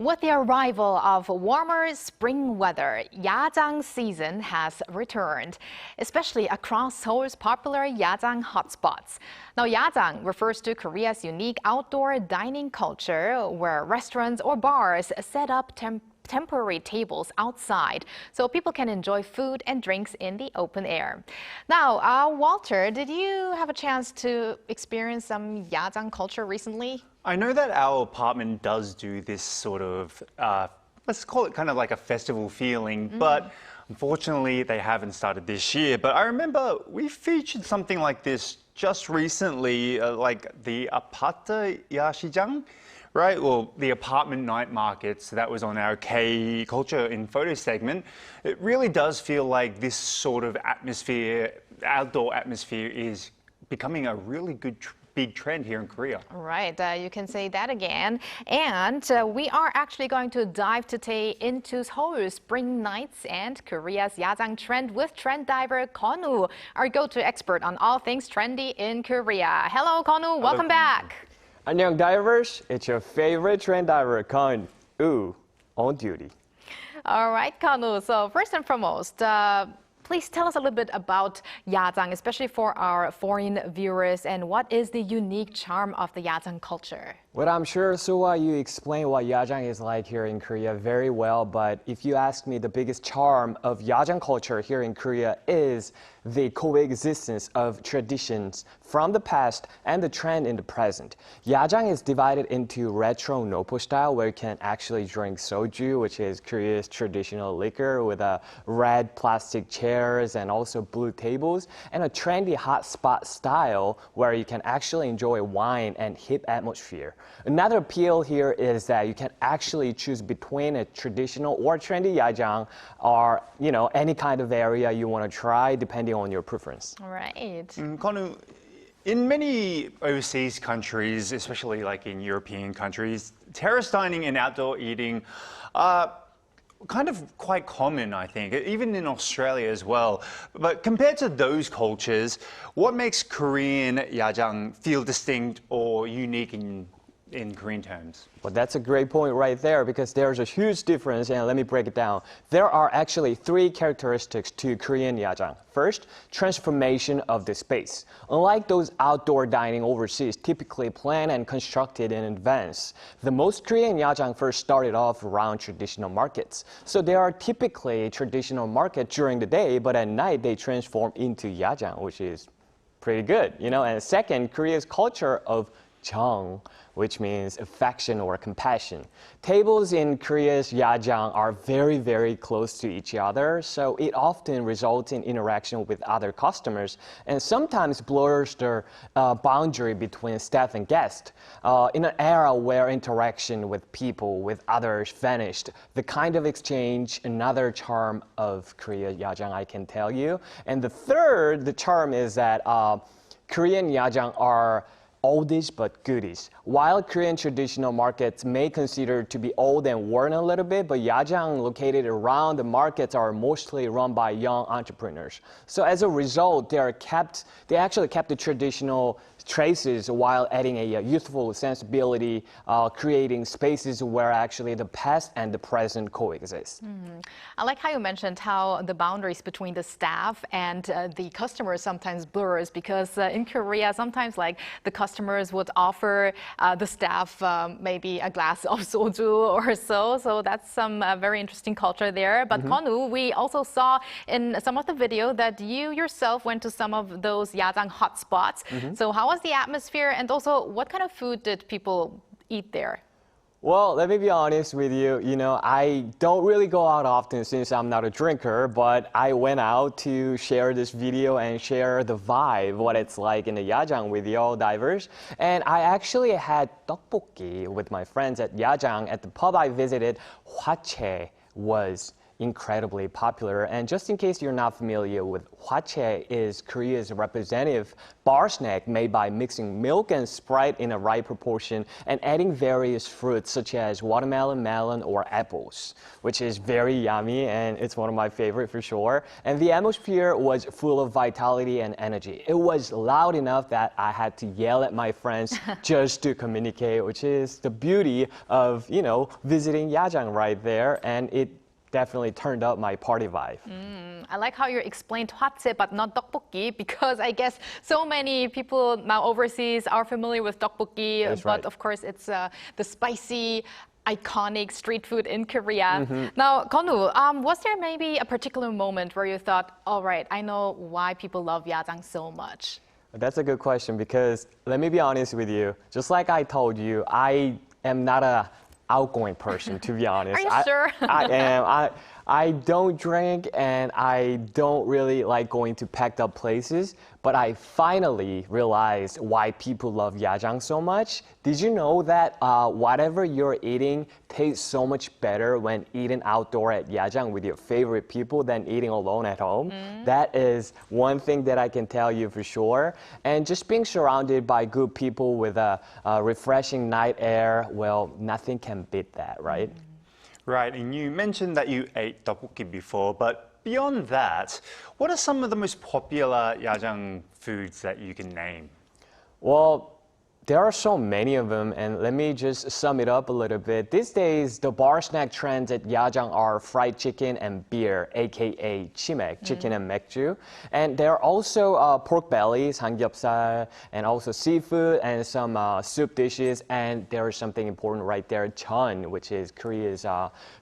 With the arrival of warmer spring weather, Yajang season has returned, especially across Seoul's popular Yajang hotspots. Now, Yajang refers to Korea's unique outdoor dining culture, where restaurants or bars set up temporary tables outside so people can enjoy food and drinks in the open air. Now, Walter, did you have a chance to experience some Yajang culture recently? I know that our apartment does do this sort of, let's call it kind of like a festival feeling, but unfortunately they haven't started this year. But I remember we featured something like this just recently, like the Apata Yashijang, right? Well, the apartment night markets that was on our K Culture in Photo segment. It really does feel like this sort of atmosphere, outdoor atmosphere, is becoming a really good big trend here in Korea. Right, you can say that again. And we are actually going to dive today into Seoul's spring nights and Korea's Yajang trend with Trend Diver Gunwoo, our go-to expert on all things trendy in Korea. Hello, Gunwoo. Welcome back. 안녕, divers. It's your favorite trend diver, Gunwoo, on duty. All right, Gunwoo. So first and foremost, please tell us a little bit about Yajang, especially for our foreign viewers, and what is the unique charm of the Yajang culture? Well, I'm sure, Suwa, you explained what Yajang is like here in Korea very well, but if you ask me, the biggest charm of Yajang culture here in Korea is the coexistence of traditions from the past and the trend in the present. Yajang is divided into retro Nopo style, where you can actually drink soju, which is Korea's traditional liquor, with red plastic chairs and also blue tables, and a trendy hotspot style, where you can actually enjoy wine and hip atmosphere. Another appeal here is that you can actually choose between a traditional or trendy Yajang, or any kind of area you want to try, depending on your preference. Right. Gunwoo, in many overseas countries, especially like in European countries, terrace dining and outdoor eating are kind of quite common, I think, even in Australia as well. But compared to those cultures, what makes Korean Yajang feel distinct or unique in Korean terms? Well, that's a great point right there, because there's a huge difference, and let me break it down. There are actually three characteristics to Korean Yajang. First, transformation of the space. Unlike those outdoor dining overseas, typically planned and constructed in advance, the most Korean Yajang first started off around traditional markets. So there are typically traditional markets during the day, but at night they transform into Yajang, which is pretty good, And second, Korea's culture of Jang, which means affection or compassion. Tables in Korea's Yajang are very, very close to each other, so it often results in interaction with other customers and sometimes blurs the boundary between staff and guests. In an era where interaction with people, with others vanished, the kind of exchange, another charm of Korea Yajang, I can tell you. And the charm is that Korean Yajang are oldies but goodies. While Korean traditional markets may consider to be old and worn a little bit, but Yajang located around the markets are mostly run by young entrepreneurs. So as a result, they actually kept the traditional traces while adding a youthful sensibility, creating spaces where actually the past and the present coexist. I like how you mentioned how the boundaries between the staff and the customers sometimes blurs, because in Korea, sometimes like the customers would offer the staff maybe a glass of soju or so. So that's some very interesting culture there. But Gunwoo, we also saw in some of the video that you yourself went to some of those Yajang hotspots. So how was the atmosphere, and also what kind of food did people eat there? Well, let me be honest with you. I don't really go out often since I'm not a drinker, but I went out to share this video and share the vibe, what it's like in the Yajang with y'all divers. And I actually had tteokbokki with my friends at Yajang. At the pub I visited, hwachae was incredibly popular. And just in case you're not familiar with hwachae, is Korea's representative bar snack made by mixing milk and Sprite in a right proportion and adding various fruits such as watermelon, melon, or apples, which is very yummy and it's one of my favorite for sure. And the atmosphere was full of vitality and energy. It was loud enough that I had to yell at my friends just to communicate, which is the beauty of, visiting Yajang right there. And it definitely turned up my party vibe. I like how you explained hwachae but not tteokbokki, because I guess so many people now overseas are familiar with tteokbokki, That's but right. of course it's the spicy, iconic street food in Korea. Now, Gunwoo, was there maybe a particular moment where you thought, all right, I know why people love Yajang so much? That's a good question because let me be honest with you. Just like I told you, I am not a outgoing person, to be honest. Are you sure? I am. I don't drink and I don't really like going to packed up places, but I finally realized why people love Yajang so much. Did you know that whatever you're eating tastes so much better when eating outdoor at Yajang with your favorite people than eating alone at home? That is one thing that I can tell you for sure. And just being surrounded by good people with a refreshing night air, well, nothing can beat that, right? Right, and you mentioned that you ate tteokbokki before, but beyond that, what are some of the most popular Yajang foods that you can name? Well, there are so many of them, and let me just sum it up a little bit. These days, the bar snack trends at Yajang are fried chicken and beer, aka chimek, chicken and 맥주. And there are also pork bellies, samgyeopsal, and also seafood and some soup dishes. And there is something important right there, jeon, which is Korea's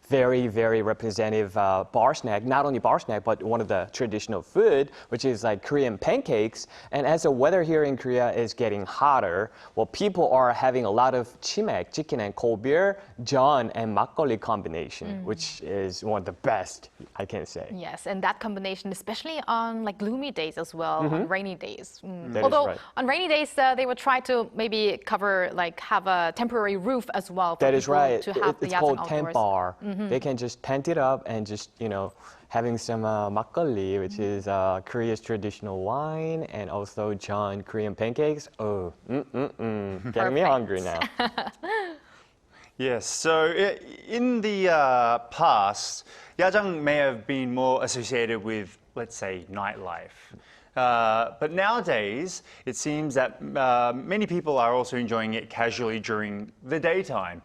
very, very representative bar snack. Not only bar snack, but one of the traditional food, which is like Korean pancakes. And as the weather here in Korea is getting hotter, well, people are having a lot of chimek, chicken and cold beer, jeon, and makgeolli combination, which is one of the best, I can say. Yes, and that combination, especially on like gloomy days as well, on rainy days. That is Although right. on rainy days, they would try to maybe cover, like have a temporary roof as well for That is people right. to have the It's Yajang called outdoors. tent bar. They can just tent it up and just, having some makgeolli, which is Korea's traditional wine, and also jeon, Korean pancakes. Oh, getting me hungry now. Yes, so in the past, Yajang may have been more associated with, let's say, nightlife. But nowadays, it seems that many people are also enjoying it casually during the daytime.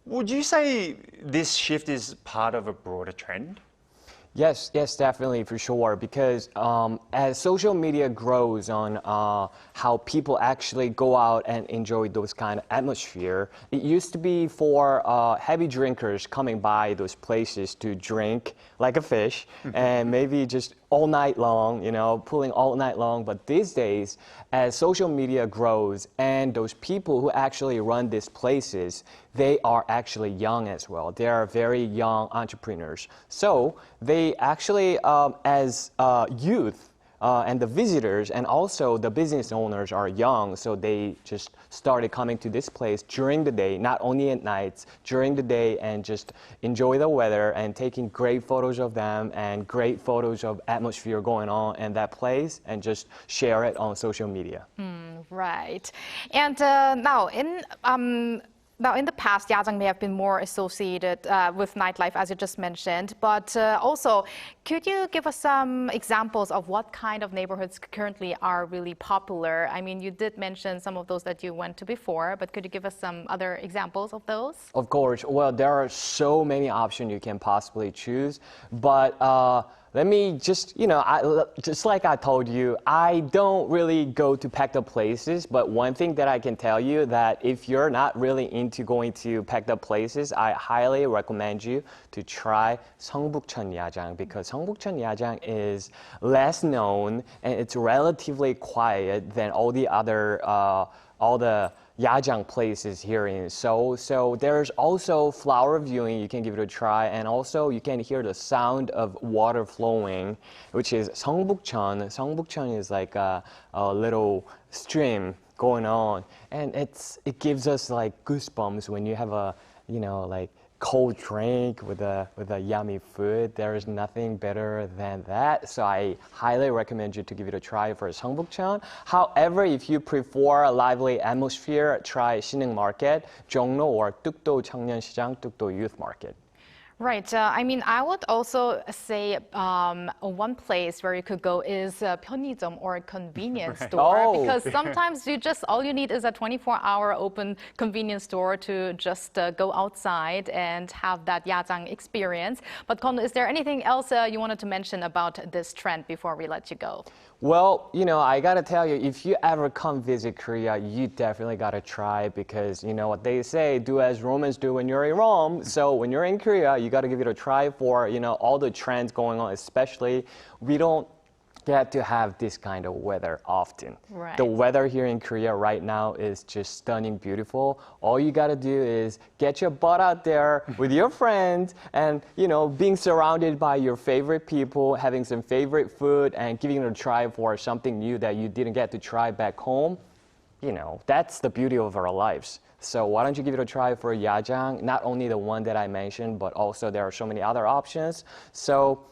Would you say this shift is part of a broader trend? Yes, definitely, for sure. Because as social media grows on how people actually go out and enjoy those kind of atmosphere, it used to be for heavy drinkers coming by those places to drink like a fish and maybe just all night long, pulling all night long. But these days, as social media grows and those people who actually run these places, they are actually young as well. They are very young entrepreneurs. So they actually, as youth, and the visitors and also the business owners are young, so they just started coming to this place during the day, not only at nights, during the day, and just enjoy the weather and taking great photos of them and great photos of atmosphere going on in that place and just share it on social media. Right. And now, in the past, Yajang may have been more associated with nightlife, as you just mentioned, but also, could you give us some examples of what kind of neighborhoods currently are really popular? I mean, you did mention some of those that you went to before, but could you give us some other examples of those? Of course. Well, there are so many options you can possibly choose, but let me just, just like I told you, I don't really go to packed up places, but one thing that I can tell you that if you're not really into going to packed up places, I highly recommend you to try Seongbukcheon Yajang, because Seongbukcheon Yajang is less known and it's relatively quiet than all the other, all the Yajang places here in Seoul. So there's also flower viewing, you can give it a try, and also you can hear the sound of water flowing, which is Seongbukcheon. Seongbukcheon is like a little stream going on, and it gives us like goosebumps when you have a, like cold drink with a yummy food. There is nothing better than that. So I highly recommend you to give it a try for Seongbukcheon. However, if you prefer a lively atmosphere, try Sinung Market, Jongno, or Tukdo Cheongnyeonsi장, Tukdo Youth Market. Right. I mean, I would also say one place where you could go is 편의점 or convenience store Oh. because sometimes all you need is a 24-hour open convenience store to just go outside and have that Yajang experience. But Kon, is there anything else you wanted to mention about this trend before we let you go? Well, I gotta tell you, if you ever come visit Korea, you definitely gotta try because you know what they say, do as Romans do when you're in Rome. So when you're in Korea, you gotta give it a try for, all the trends going on, especially we don't get to have this kind of weather often. Right. The weather here in Korea right now is just stunning, beautiful. All you gotta do is get your butt out there with your friends and, being surrounded by your favorite people, having some favorite food and giving it a try for something new that you didn't get to try back home. That's the beauty of our lives. So why don't you give it a try for Yajang? Not only the one that I mentioned, but also there are so many other options. So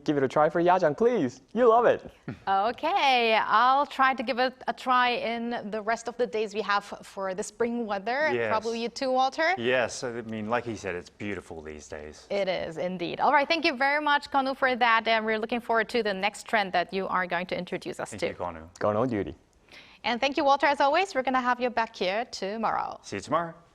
give it a try for Yajang, please. You love it. Okay, I'll try to give it a try in the rest of the days we have for the spring weather. Yes. Probably you too, Walter? Yes, like he said, it's beautiful these days. It is indeed. All right, thank you very much, Konu, for that. And we're looking forward to the next trend that you are going to introduce us Thank to. you, Konu. Going on duty. And thank you, Walter, as always. We're going to have you back here tomorrow. See you tomorrow.